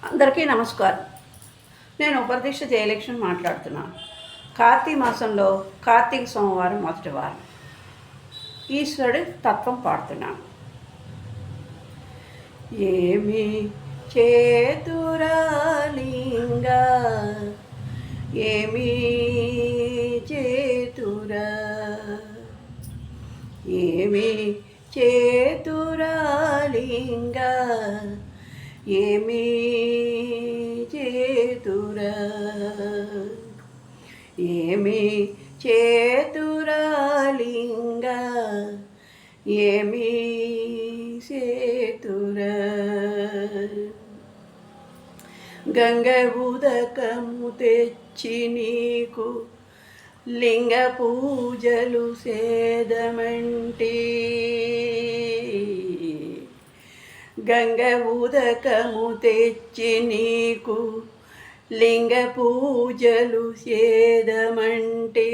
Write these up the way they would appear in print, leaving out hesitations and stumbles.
అందరికీ నమస్కారం. నేను ఉపరదీక్ష జయలక్ష్మి మాట్లాడుతున్నాను. కార్తీక మాసంలో కార్తీక సోమవారం మొదటి వారం ఈశ్వరుడి తత్వం పాడుతున్నాను. ఏమి చేతురాలింగా ఏమి చేతురా ఏమి చేతురాలింగా ఏమి చేతురా ఏమి చేతురాలింగా ఏమి చేతురా గంగ ఉదకము తెచ్చి నీకు లింగ పూజలు సేదమంటే గంగ ఉదకము తెచ్చి నీకు లింగ పూజలు చేదమంటే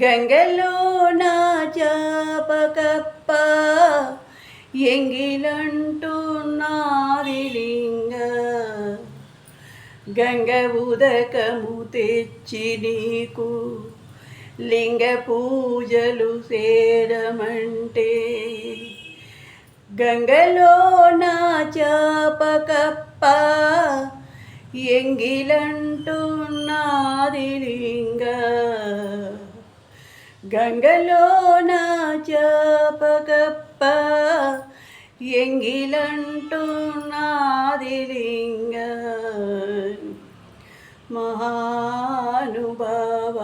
గంగలో నా చాపకప్ప ఎంగిలంటున్నాది లింగ గంగ ఉదకము తెచ్చి నీకు లింగ పూజలు చేదమంటే గంగలో నా చాపకప్ప ఎంగిలంటున్నాది లింగ గంగలో నా చాపకప్ప ఎంగిలంటున్నాది లింగ మహానుభావ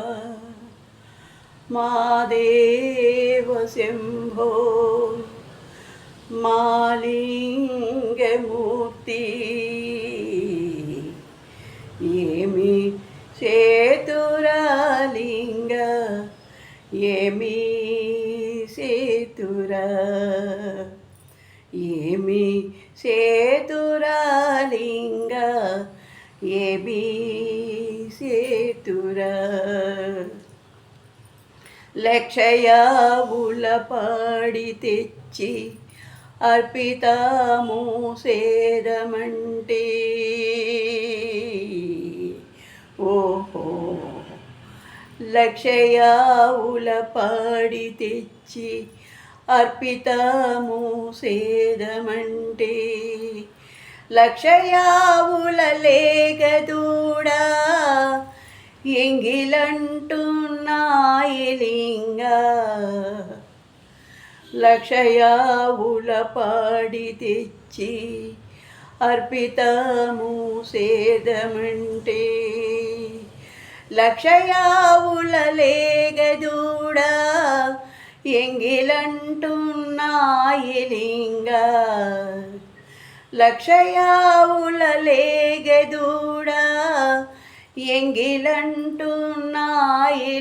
మాదేవ శంభో మాలింగమూర్తి ఏమి సేతురాలింగ ఏమి సేతురా ఏమి సేతురాలింగ ఏమి సేతురా లక్షయావుల పాడి తెచ్చి అర్పితము సేదమంటే ఓహో లక్షయావుల పాడి తెచ్చి అర్పితము సేదమంటే లక్షయావుల లేగదూడా ఎంగిలంటున్నాయి లింగ లక్షయావుల పాడి తెచ్చి అర్పితము సేదమంటే లక్షయావుల లేగదూడా ఎంగిలంటున్నాయి లింగ లక్షయావుల లేగదూడా ఎంగిలంటున్నాయి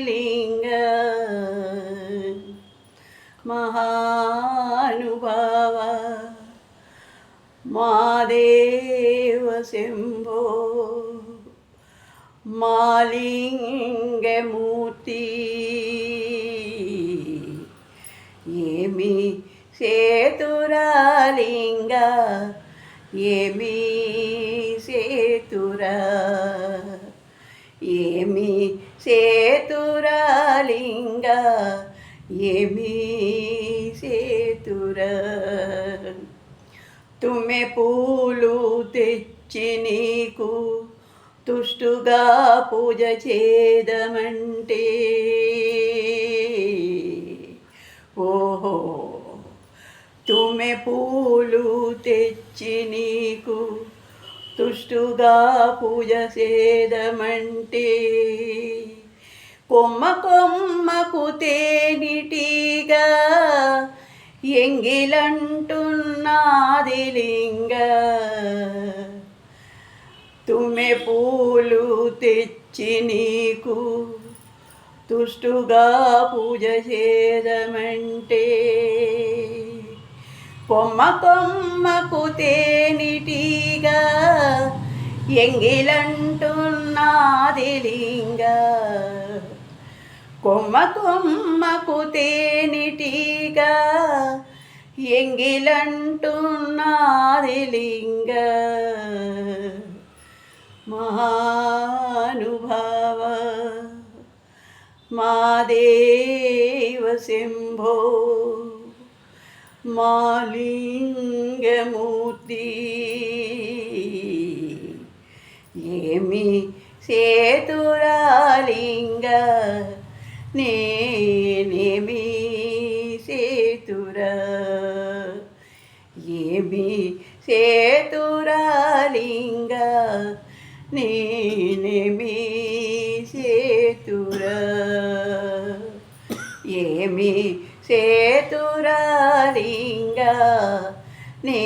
లింగ మహానుభావ మాదేవ శంభో మాలింగమూర్తి ఏమి సేతురాలింగ ఏమి సేతురా ఏమి సేతురాలింగ ఏమి సేతురా తుమ్మె పూలు తెచ్చి నీకు తుష్టుగా పూజ చేదమంటే ఓహో తుమ్మె పూలు తెచ్చి నీకు తుష్టుగా పూజ చేదమంటే కొమ్మ కొమ్మకు తేనిటిగా ఎంగిలంటున్నాది లింగ తుమ్మె పూలు తెచ్చి నీకు తుష్టుగా పూజ చేదమంటే కొమ్మ కొమ్మకు తేనిటిగా ఎంగిలంటున్నాది లింగ కొమ్మ కొమ్మకు తేనిటిగా ఎంగిలంటున్నాది లింగ మహానుభావ మాదేవ శంభో మాలింగమూర్తి ఏమి సేతురాలింగ నేనేమి సేతురా ఏమి సేతురాలింగ నేనేమి సేతురా ఏమి సేతురాలింగ నే